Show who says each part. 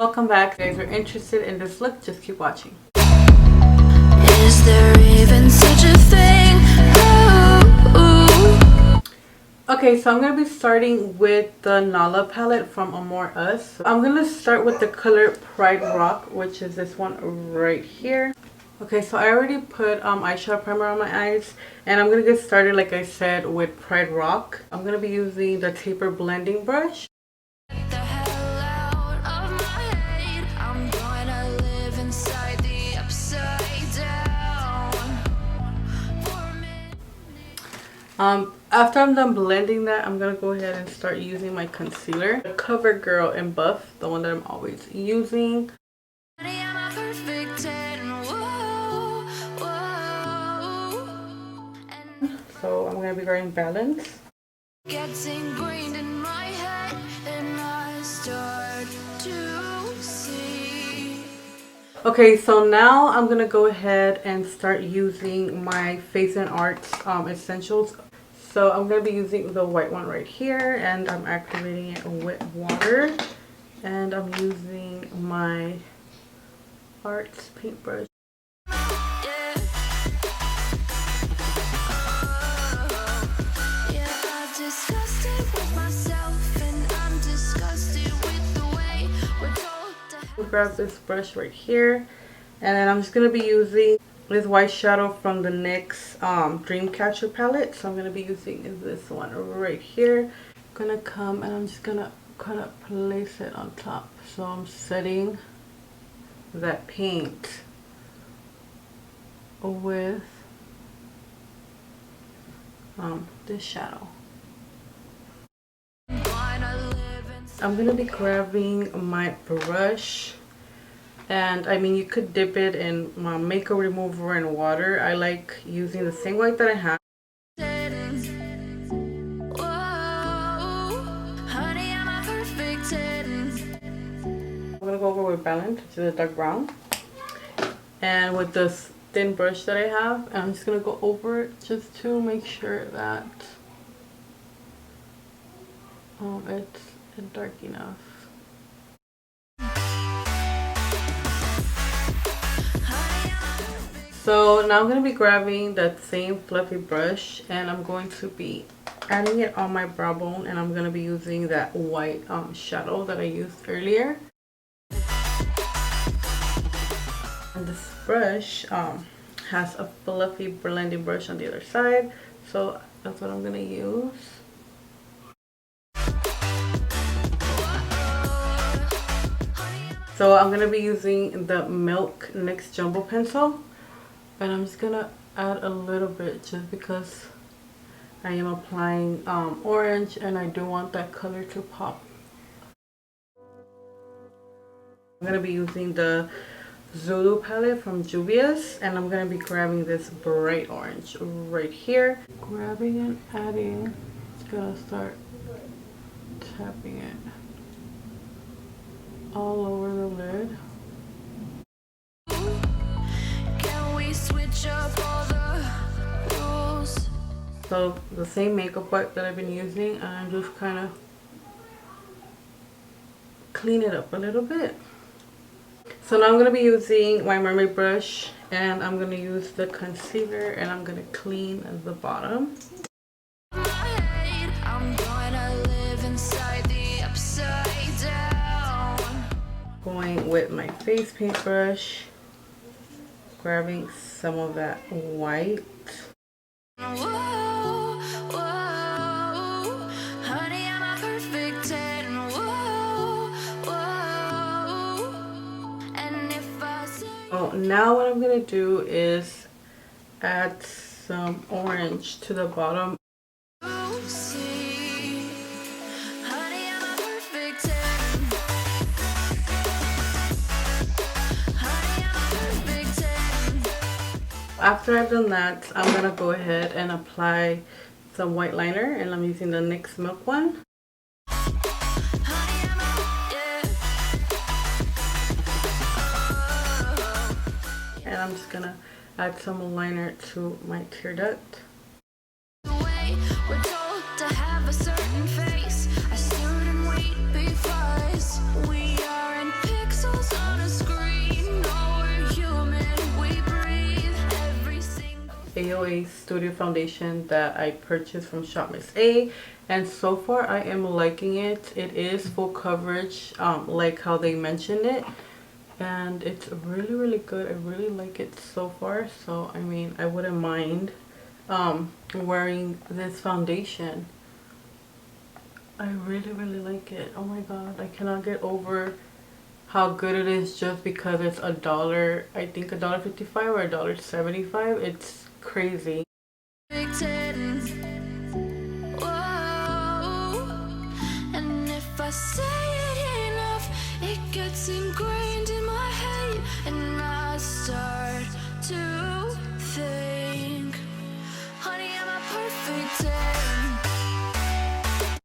Speaker 1: Welcome back. If you guys are interested in this look, just keep watching.
Speaker 2: Is there even such a thing?
Speaker 1: Okay, so I'm going to be starting with the Nala palette from Amor'us. I'm going to start with the color Pride Rock, which is this one right here. Okay, so I already put eyeshadow primer on my eyes, and I'm going to get started, like I said, with Pride Rock. I'm going to be using the taper blending brush. After I'm done blending that, I'm going to go ahead and start using my concealer. The CoverGirl in Buff, the one that I'm always using. So I'm going to be wearing Balance.
Speaker 2: Gets ingrained in my head and I start to see.
Speaker 1: Okay, so now I'm going to go ahead and start using my Face and Arts essentials. So I'm going to be using the white one right here, and I'm activating it with water. And I'm using my Arts paintbrush. Grab this brush right here, and then I'm just going to be using this white shadow from the NYX Dreamcatcher palette. So I'm going to be using this one right here. I'm going to come and I'm just going to kind of place it on top. So I'm setting that paint with this shadow. I'm going to be grabbing my brush, and I mean, you could dip it in my makeup remover and water. I like using the same white that I have. I'm going to go over with Balance, which is a dark brown. And with this thin brush that I have, I'm just going to go over it just to make sure that it's dark enough. So now I'm going to be grabbing that same fluffy brush, and I'm going to be adding it on my brow bone, and I'm going to be using that white shadow that I used earlier. And this brush has a fluffy blending brush on the other side, so that's what I'm going to use. So I'm going to be using the Milk NYX Jumbo Pencil, and I'm just going to add a little bit just because I am applying orange, and I do want that color to pop. I'm going to be using the Zulu palette from Juvia's, and I'm going to be grabbing this bright orange right here. Grabbing and adding, just going to start tapping it all over the lid.
Speaker 2: Can we switch up all the rules?
Speaker 1: So the same makeup wipe that I've been using, and I'm just kind of clean it up a little bit. So now I'm going to be using my mermaid brush, and I'm going to use the concealer, and I'm going to clean the bottom.
Speaker 2: I'm gonna live inside the upside down.
Speaker 1: Going with my face paintbrush, grabbing some of that white.
Speaker 2: Whoa, whoa, honey, I'm a perfect 10. Whoa, whoa, and if I say
Speaker 1: Oh, now what I'm going to do is add some orange to the bottom.
Speaker 2: you see, honey, I'm a perfect 10. Honey, I'm a perfect 10.
Speaker 1: After I've done that, I'm going to go ahead and apply some white liner, and I'm using the NYX Milk one. And I'm just going to add some liner to my tear duct.
Speaker 2: The way we're told to have a certain face, I stood and wait because we are in pics
Speaker 1: AOA Studio Foundation that I purchased from Shop Miss A, and so far I am liking it. It is full coverage, like how they mentioned it, and it's really good. I really like it so far, so I mean, I wouldn't mind wearing this foundation. I really like it. Oh my god, I cannot get over how good it is just because it's a dollar. I think $1.55 or $1.75. It's crazy.
Speaker 2: And if I say it enough, it gets ingrained in my head, and I start to think, honey, I'm a perfect 10.